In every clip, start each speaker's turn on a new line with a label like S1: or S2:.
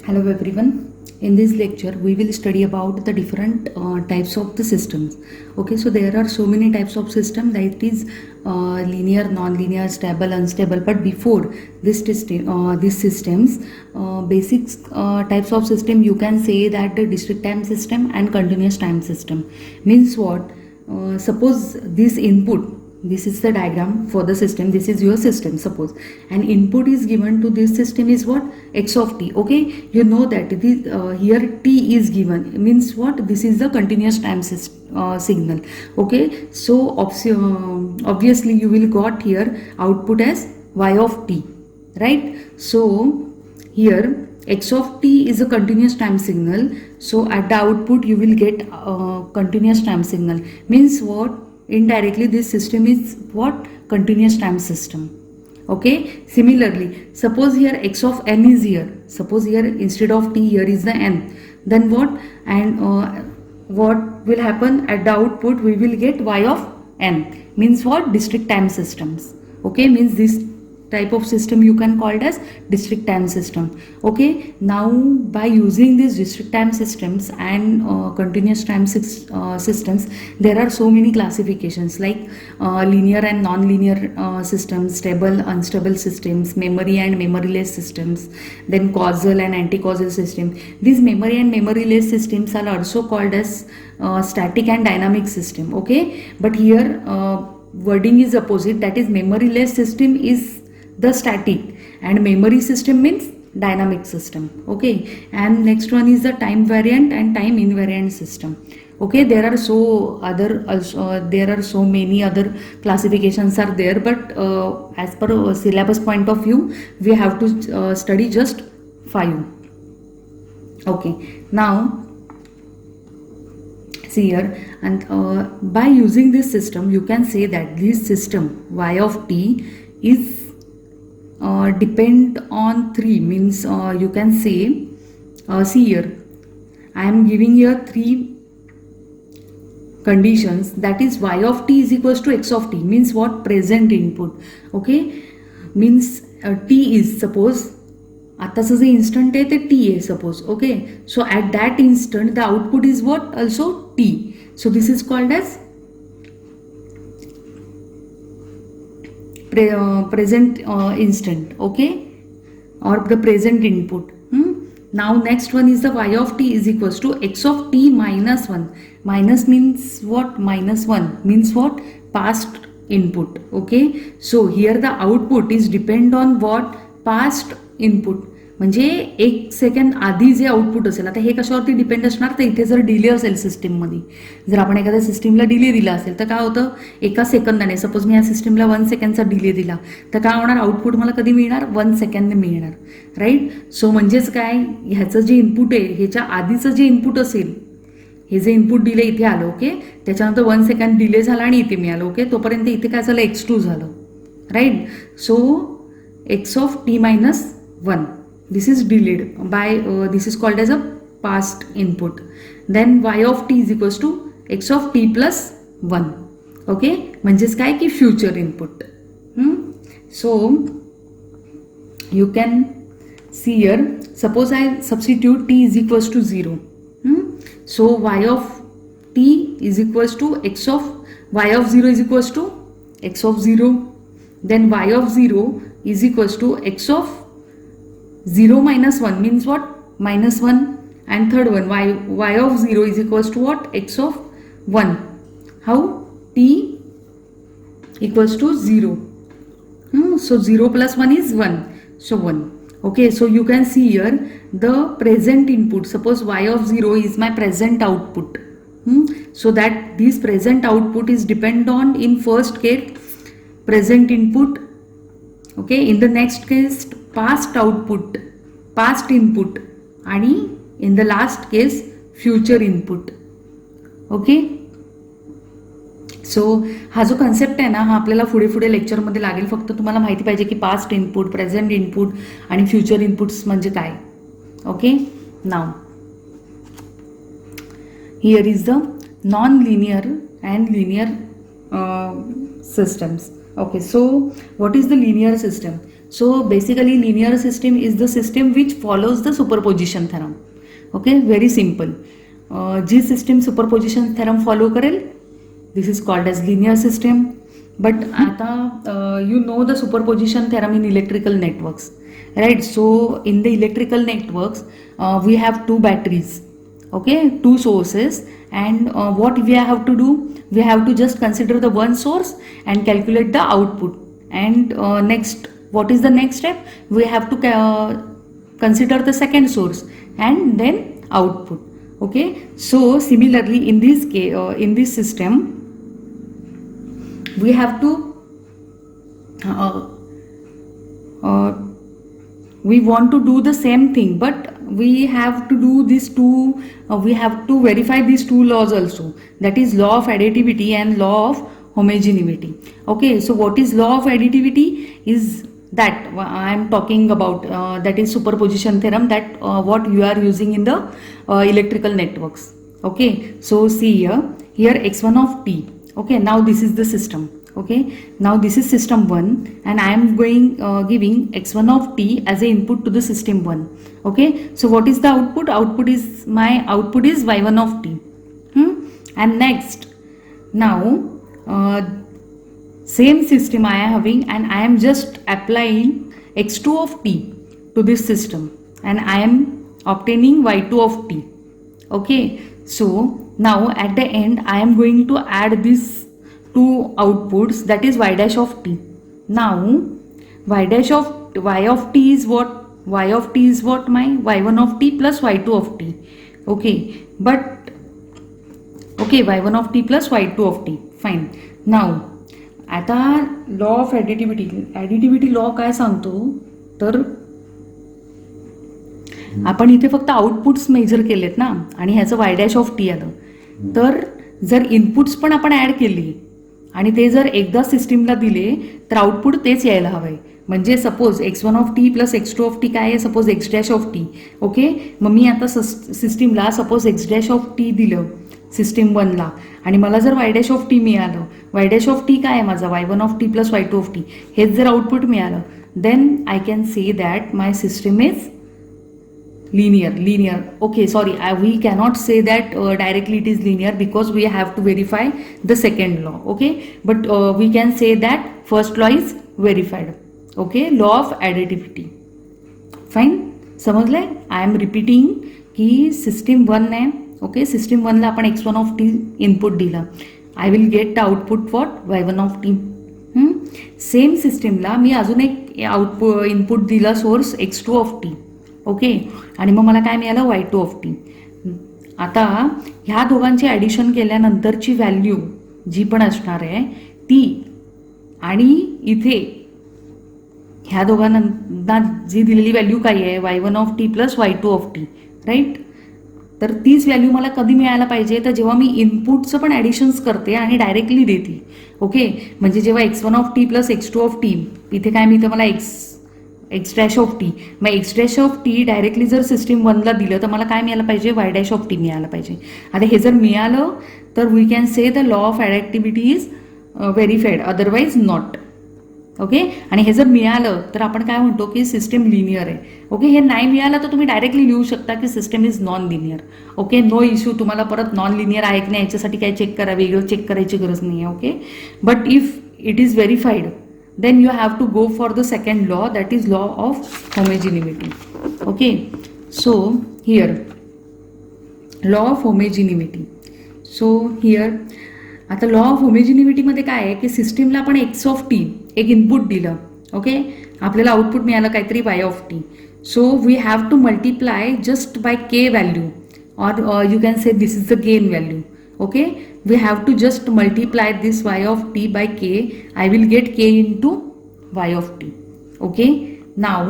S1: Hello everyone. In this lecture we will study about the different types of the systems. Okay, so there are so many types of system, that is linear, non-linear, stable, unstable. But before these systems, basic types of system, you can say that the discrete time system and continuous time system. Means what? Suppose this input, this is the diagram for the system, this is your system, suppose, and input is given to this system is what? X of t. Okay, you know that this, here t is given, means what? This is the continuous time signal. Okay, so obviously you will got here output as y of t, right? So here x of t is a continuous time signal, so at the output you will get continuous time signal. Means what? Indirectly this system is what? Continuous time system. Okay, similarly, suppose here x of n is here, suppose here instead of t here is the n, then what? And what will happen at the output? We will get y of n, means what? Discrete time systems. Okay, means this type of system you can call it as discrete time system. Okay, now by using these discrete time systems and continuous time systems, there are so many classifications like linear and non-linear systems, stable, unstable systems, memory and memoryless systems, then causal and anti-causal system. These memory and memoryless systems are also called as static and dynamic system. Okay, but here wording is opposite, that is memoryless system is the static and memory system means dynamic system. Okay, and next one is the time variant and time invariant system. Okay, there are so many other classifications are there, but as per syllabus point of view we have to study just 5. Okay, now see here, and by using this system you can say that this system y of t is depend on 3, means you can say see here I am giving here 3 conditions, that is y of t is equals to x of t, means what? Present input. Okay, means t is, suppose आताचं जे instant आहे ते t आहे suppose. Okay, so at that instant the output is what? Also t. So this is called as present instant. Okay, or the present input. Now next one is the y of t is equals to x of t minus 1. Minus means what? Minus 1 means what? Past input. Okay, so here the output is depend on what? Past input. म्हणजे 1 second आधी जे output असेल, आता हे कशावरती depend असणार? तर इथे जर डिले असेल सिस्टीममध्ये, जर आपण एखाद्या सिस्टीमला डिले दिला असेल तर काय होतं? 1 सेकंदाने, सपोज मी या सिस्टीमला 1 सेकंडचा डिले दिला तर काय होणार? आउटपुट मला कधी मिळणार? 1 सेकंदने मिळणार. राईट, सो म्हणजेच काय? ह्याचं जे इनपुट आहे, ह्याच्या आधीचं जे इनपुट असेल, हे जे इनपुट डिले इथे आलं, ओके, त्याच्यानंतर 1 सेकंड डिले झाला आणि इथे मिळालं. ओके, तोपर्यंत इथे काय झालं? x2 झालं. Right, so x of t minus 1, this is delayed by this is called as a past input. Then y of t is equals to x of t plus 1. Okay, म्हणजेच काय की future input. So you can see here, suppose I substitute t is equals to 0. So y of t is equals to x of y of 0 is equals to x of 0. Then y of 0 is equals to x of 0 minus 1 means what? Minus 1. And third one, y of 0 is equals to what? X of 1. How? T equals to 0. So 0 plus 1 is 1. So 1. Okay, so you can see here the present input. Suppose y of 0 is my present output. So that this present output is depend on, in first case, present input. Okay, in the next case past output, past input, आणि in the last case future input. Okay, so हा जो concept आहे ना, हा आपल्याला पुढे पुढे लेक्चरमध्ये लागेल. फक्त तुम्हाला माहिती पाहिजे की पास्ट इनपुट, प्रेझेंट इनपुट आणि फ्युचर इनपुट्स म्हणजे काय. Okay, now here is the non linear and linear systems. Okay, so what is the linear system? So basically linear system is the system which follows the superposition theorem. Okay, very simple. जी system superposition theorem follow करेल, this is called as linear system. But आता you know the superposition theorem in electrical networks, right? So in the electrical networks we have two batteries, okay, two sources, and what we have to do, we have to just consider the one source and calculate the output. And next, what is the next step? We have to consider the second source and then output. Okay, so similarly in this case, in this system we have to we want to do the same thing, but we have to do these two, we have to verify these two laws also, that is law of additivity and law of homogeneity. Okay, so what is law of additivity is that I am talking about, that is superposition theorem, that what you are using in the electrical networks. Okay, so see here x1 of t. Okay, now this is the system. Okay, now this is system 1 and I am going giving x1 of t as a input to the system 1. Okay, so what is the output? Output is my output is y1 of t. And next, now same system I am having and I am just applying x2 of t to this system and I am obtaining y2 of t. Okay, so now at the end I am going to add these two outputs, that is y dash of t. Now y dash of y of t is what? Y of t is what? My y1 of t plus y2 of t. Okay, but okay, y1 of t plus y2 of t. Fine. Now आता law of ॲडिटिव्हिटी law काय सांगतो, तर आपण इथे फक्त outputs major केलेत ना आणि ह्याचं वाय डॅश ऑफ टी आलं, तर जर इनपुट्स पण आपण ॲड केली आणि ते जर एकदा सिस्टीमला दिले तर आउटपुट तेच यायला हवंय. म्हणजे suppose x1 of T plus x2 of t काय आहे, suppose x dash of t. Okay, मग मी आता सिस्टीमला suppose x dash of t दिलं सिस्टीम 1ला आणि मला जर वाय डॅश ऑफ टी मिळालं, वाय डॅश ऑफ टी काय आहे माझा y1 of T plus y2 of t, हेच जर आउटपुट मिळालं, then I can say that my system is linear. Okay, sorry, we cannot say that directly it is linear because we have to verify the second law. Okay, but we can say that first law is verified. Okay, law of additivity. Fine, समजलंय? I am repeating की system 1 आहे. Okay, system 1ला आपण x1 of T input दिलं, I will get the output for y1 of T. Same सिस्टीमला मी अजून एक output input दिला source x2 of t. Okay, आणि मग मला काय मिळालं, y2 ऑफ टी. आता ह्या दोघांची ॲडिशन केल्यानंतरची व्हॅल्यू जी पण असणार आहे ती, आणि इथे ह्या दोघांना जी दिलेली व्हॅल्यू काय आहे, y1 of T plus y2 of t, right. तर तीच व्हॅल्यू मला कधी मिळायला पाहिजे, तर जेव्हा मी इनपुटचं पण ॲडिशन्स करते आणि डायरेक्टली देते. ओके, म्हणजे जेव्हा x1 of T plus x2 of T, इथे काय मिळतं मला एक्स डॅश ऑफ टी. मग x dash of T directly जर सिस्टीम 1ला दिलं तर मला काय मिळालं पाहिजे, वाय डॅश ऑफ टी मिळालं पाहिजे. आता हे जर मिळालं तर we can say the law of additivity is verified, otherwise not. Okay, आणि हे जर मिळालं तर आपण काय म्हणतो की सिस्टम लिनियर आहे. ओके, हे नाही मिळालं तर तुम्ही डायरेक्टली लिहू शकता की system is non linear. Okay, no issue. तुम्हाला परत नॉन लिनियर आहे की नाही याच्यासाठी काय चेक करा, वेगळं चेक करायची गरज नाही आहे. Okay, but if it is verified then you have to go for the second law, that is law of homogeneity. Okay, so here law of homogeneity. So here आता लॉ ऑफ होमोजिनिव्हिटी मध्ये काय आहे की सिस्टीमला आपण X of T एक input दिलं. Okay, आपल्याला आउटपुट मिळालं काहीतरी Y of T. So we have to multiply just by K value, और you can say this is the gain value. Okay, we have to just multiply this y of t by k. I will get k into y of t. Okay, now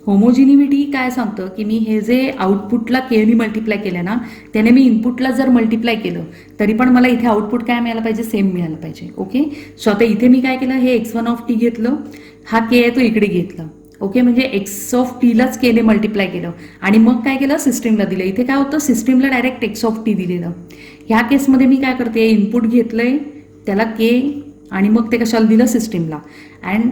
S1: होमोजिनिव्हिटी काय सांगतं की मी हे जे आउटपुटला केने multiply केलं ना, त्याने मी इनपुटला जर मल्टिप्लाय केलं तरी पण मला इथे आउटपुट काय मिळालं पाहिजे, सेम मिळालं पाहिजे. ओके, सो आता इथे मी काय केलं, हे x1 ऑफ टी घेतलं, हा के आहे तो इकडे घेतला. ओके, म्हणजे एक्स ऑफ टीलाच केने मल्टिप्लाय केलं आणि मग काय केलं, सिस्टीमला दिलं. इथे काय होतं, सिस्टीमला डायरेक्ट एक्स ऑफ टी दिलेलं. ह्या केसमध्ये मी काय करते, इनपुट घेतलंय त्याला के आणि मग ते कशाला दिलं, सिस्टीमला. And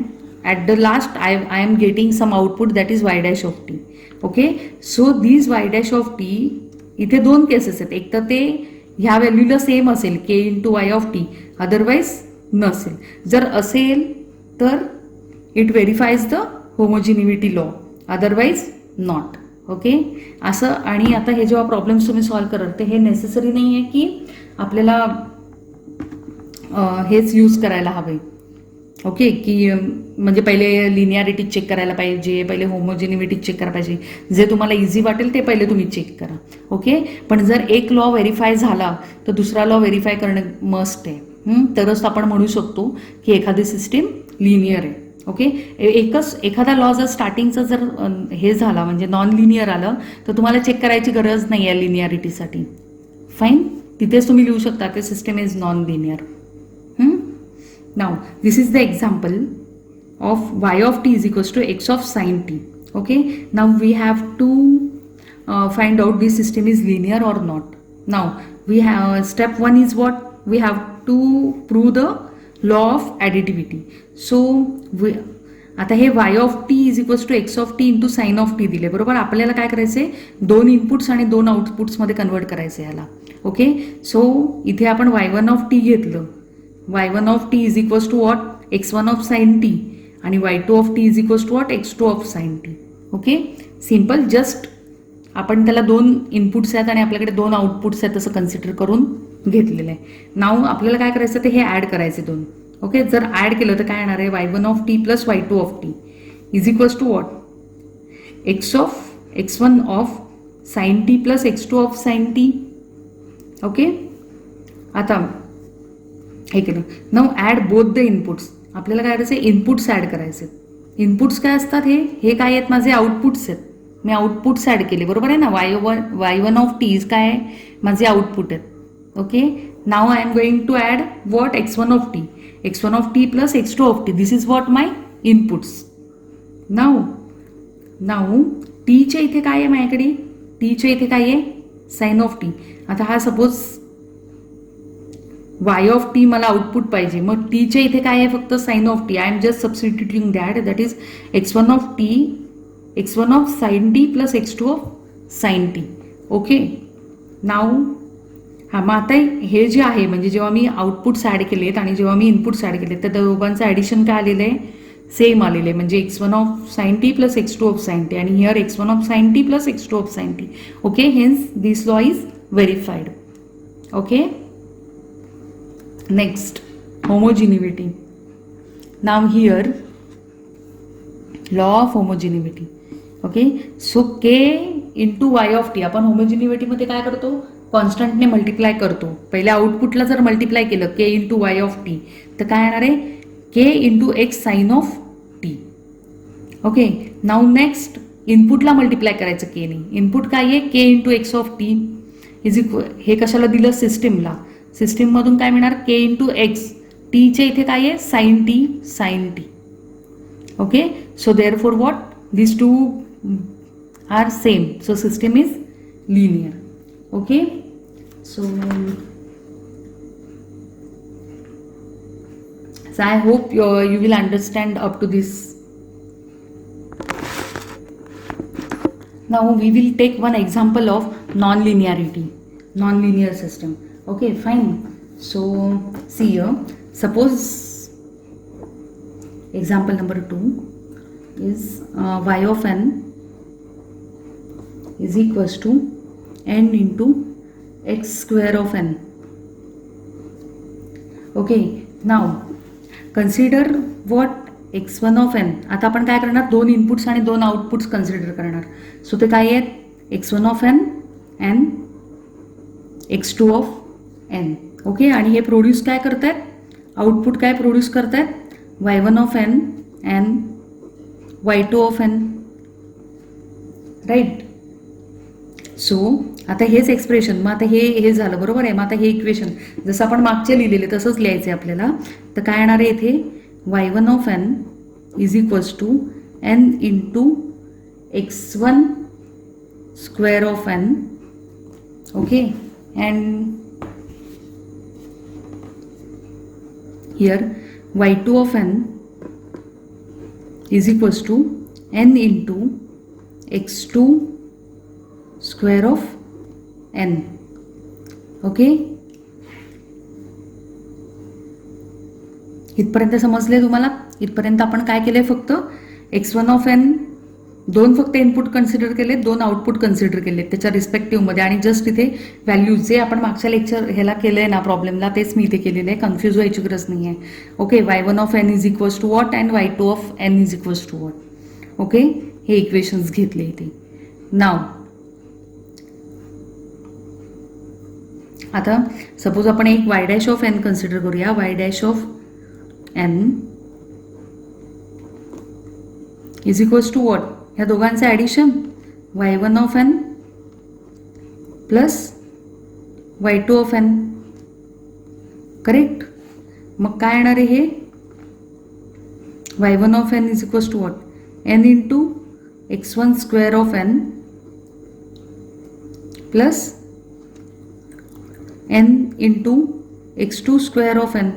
S1: at the last I am getting some output that is y dash of t. Okay, so this y dash of t, इथे दोन केसेस आहेत. एक तर ते ह्या व्हॅल्यूला सेम असेल k into Y of T, otherwise नसेल. जर असेल तर it verifies the homogeneity law, otherwise not. Okay, असं. आणि आता हे जेव्हा प्रॉब्लेम्स तुम्ही सॉल्व्ह कराल तर हे नेसेसरी नाही आहे की आपल्याला हेच यूज करायला हवे. ओके, की म्हणजे पहिले लिनियारिटी चेक करायला पाहिजे, पहिले होमोजिनिव्हिटी चेक करायला पाहिजे. जे तुम्हाला इझी वाटेल ते पहिले तुम्ही चेक करा. ओके, पण जर एक लॉ व्हेरीफाय झाला तर दुसरा लॉ व्हेरीफाय करणं मस्ट आहे. तरच आपण म्हणू शकतो की एखादी सिस्टीम लिनियर आहे. ओके, एखादा लॉ जर स्टार्टिंगचा जर हे झाला म्हणजे नॉन लिनियर आलं तर तुम्हाला चेक करायची गरज नाही आहे लिनियारिटीसाठी. फाईन, तिथेच तुम्ही लिहू शकता की system is non linear. Now, this is the example of y of t is equals to x of sine t. Okay, now we have to find out this system is linear or not. Now, we have step 1 is what? We have to prove the law of additivity. So, आता हे y of t is equals to x of t into sin of t दिले, बरोबर. आपल्याला काय करायचे, दोन inputs आणि दोन आउटपुट्समध्ये कन्वर्ट करायचे याला. ओके, सो इथे आपण y1 of t घेतलं. y1 of t is equals to what? x1 of sin t, आणि y2 of t is equals to what? x2 of sin t. Okay, simple. Just आपण त्याला दोन inputs आहेत आणि आपल्याकडे दोन आउटपुट्स आहेत असं कन्सिडर करून घेतलेलं आहे. नाव आपल्याला काय करायचं ते हे ॲड करायचे दोन. ओके, जर ॲड केलं तर काय येणार आहे, y1 of t plus y2 of t is equals to what? x1 of sin t plus x2 of sin t. Okay, आता हे केलं. Now add both the inputs. आपल्याला काय करायचं, इनपुट्स ॲड करायचे. इनपुट्स काय असतात, हे काय आहेत, माझे आउटपुट्स आहेत. मी आउटपुट्स ॲड केले, बरोबर आहे ना. y1 ऑफ टी काय आहे, माझे आउटपुट आहेत. Okay, now I am going to add what, x1 of T plus x2 of T. This is what my inputs. Now टीच्या इथे काय आहे माझ्याकडे, टीच्या इथे काय आहे, साइन ऑफ टी. आता हा सपोज y ऑफ टी मला आउटपुट पाहिजे, मग टीच्या इथे काय आहे, फक्त sine of T. I am just substituting that is x1 of sine T plus x2 of sine T. Okay, now मग आता हे जे आहे म्हणजे जेव्हा मी आउटपुट्स ॲड केलेत आणि जेव्हा मी इनपुट्स ॲड केलेत तर त्या दोघांचं ॲडिशन काय आलेलं आहे, सेम आलेलं आहे. म्हणजे x1 of sine T plus x2 of sine T, आणि here x1 of sine T plus x2 of sine T. Okay, hence this law is verified. Okay, next homogeneity. Now here law of homogeneity. Okay, so k into y of t आपण homogeneity मध्ये काय करतो, कॉन्स्टंटने multiply करतो. पहिले आउटपुटला जर multiply केलं k into Y of t तर काय येणार आहे, k into x sine of t. Okay, now next इनपुटला मल्टिप्लाय करायचं k ने. इनपुट काय आहे, k into x of t is equal, हे कशाला दिलं, सिस्टीमला. सिस्टीममधून काय मिळणार, k इंटू एक्स, टीच्या इथे काय आहे, sine T. Okay, so therefore what, this two are same, so system is linear. Okay, so I hope you will understand up to this. Now we will take one example of non-linear system. Okay, fine. So see here, suppose example number 2 is y of n is equals to n into x square of n. Okay, now consider what, x1 of n. आता आपण काय करणार, दोन inputs आणि दोन outputs consider करणार. So ते काय आहेत, x1 of n and x2 of n. Okay, आणि हे प्रोड्यूस काय करतायत, आउटपुट काय प्रोड्यूस करतायत, y1 of n and y2 of n. Right. So आता हेच एक्सप्रेशन, मग आता हे झालं, बरोबर आहे. मग आता हे इक्वेशन जसं आपण मागचे लिहिलेले तसंच लिहायचं आहे आपल्याला. तर काय येणार आहे इथे, y1 of n is equals to n into x1 square of n. Okay, and here y2 of n is equals to n into x2 square of n. Okay, इथपर्यंत समजले तुम्हाला? इथपर्यंत आपण काय केलंय, फक्त x1 ऑफ n दोन फक्त इनपुट कन्सिडर केले, दोन आउटपुट कन्सिडर केले त्याच्या रिस्पेक्टिव्हमध्ये, आणि जस्ट इथे व्हॅल्यूज जे आपण मागच्या लेक्चर ह्याला केलंय ना प्रॉब्लेमला, तेच मी इथे केलेलं आहे. कन्फ्यूज व्हायची गरज नाही आहे. Okay, y1 of n is equals to what and y2 of n is equals to what. Okay, हे इक्वेशन्स घेतले इथे. नाव आता सपोज आपण एक y dash of n consider करूया. y dash of n is equals to what, ह्या दोघांचं addition y1 of n plus y2 of n. Correct? मग काय येणार आहे हे, y1 of n is equals to what, n into x1 square of n plus n into x2 square of n.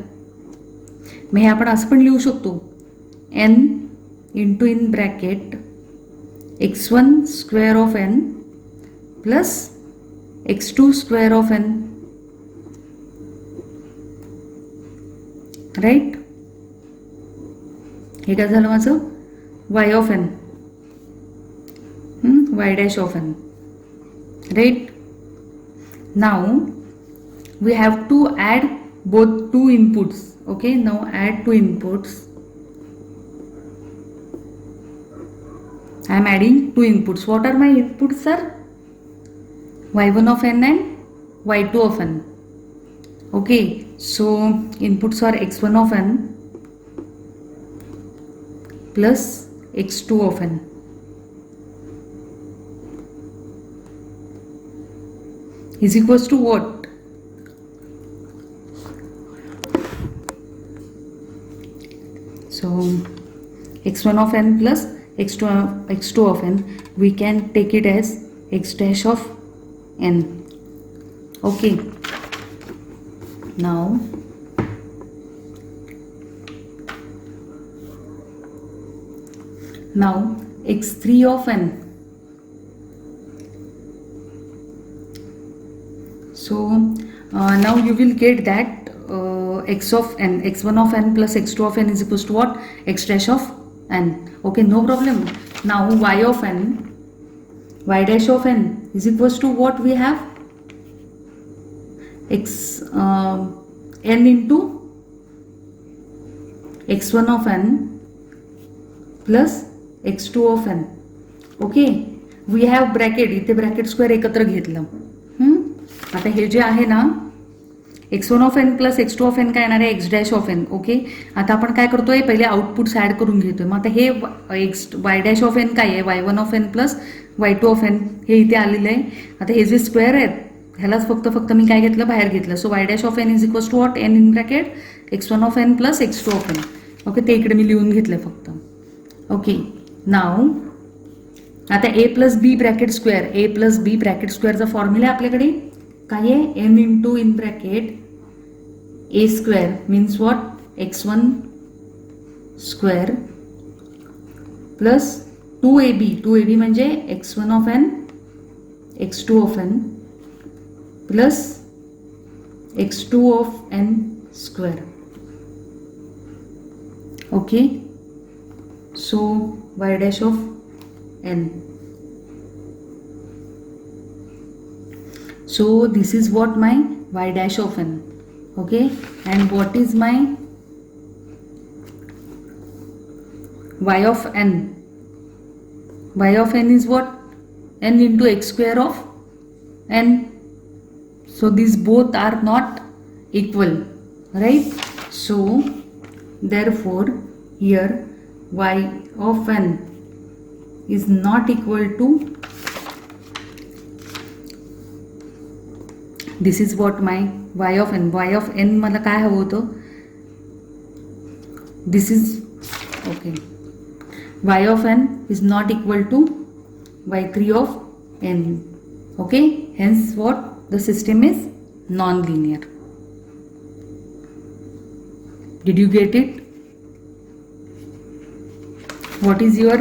S1: मग हे आपण असं पण लिहू शकतो, n into in bracket x1 square of n plus x2 square of n. Right? हे काय झालं माझं, y of n, y dash of n. Right? Now we have to add both two inputs. Okay, now add two inputs. I am adding two inputs. What are my inputs, sir? y1 of n and y2 of n. Okay, so inputs are x1 of n plus x2 of n. Is equals to what? So x1 of n plus x2 of n, we can take it as x dash of n. Okay, now x3 of n. So now you will get that x of n, x1 of n plus x2 of n is equals to what, x dash of n. Okay, no problem. Now y of n, y dash of n is equals to what we have, n into x1 of n plus x2 of n. Okay, we have bracket, इथे bracket square एकत्र घेतलं. आता हे जे आहे ना, x1 of n plus x2 of n काय येणार आहे, x dash of n. Okay, आता आपण काय करतोय, पहिले आउटपुट्स ॲड करून घेतोय. मग आता हे y डॅश ऑफ n काय आहे, y1 of n plus y2 of n, हे इथे आलेलं आहे. आता हे जे स्क्वेअर आहेत ह्यालाच फक्त मी काय घेतलं, बाहेर घेतलं. So y dash of n is equals to what, n in bracket x1 of n plus x2 of n. Okay, ते इकडे मी लिहून घेतलंय फक्त. ओके, नाव आता a plus B bracket square, a plus B bracket स्क्वेअरचा formula आहे आपल्याकडे. काय आहे, n into in bracket a square means what, x1 square plus 2ab म्हणजे x1 of n x2 of n plus x2 of n square. Okay, so y dash of n. So this is what my y dash of n. Okay, and what is my y of n? Y of n is what, n into x square of n. So these both are not equal, right? So therefore here y of n is not equal to, this is what my y of n. y of n मला काय हवं होतं, this is okay, y of n is not equal to y3 of n. Okay, hence what, the system is non linear. Did you get it? What is your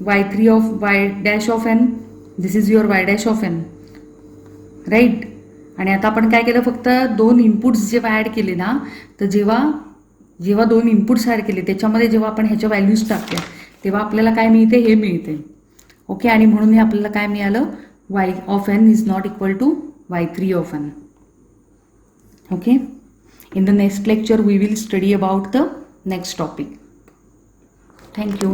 S1: y3 of y dash of n? This is your y dash of n, right. आणि आता आपण काय केलं, फक्त दोन inputs जेव्हा add केले ना, तर जेव्हा दोन इनपुट्स ॲड केले त्याच्यामध्ये जेव्हा आपण ह्याच्या व्हॅल्यूज टाकल्या तेव्हा आपल्याला काय मिळते, हे मिळते. ओके. आणि म्हणून हे आपल्याला काय मिळालं, y of n is not equal to y3 of n. Okay. In the next lecture we will study about the next topic. Thank you.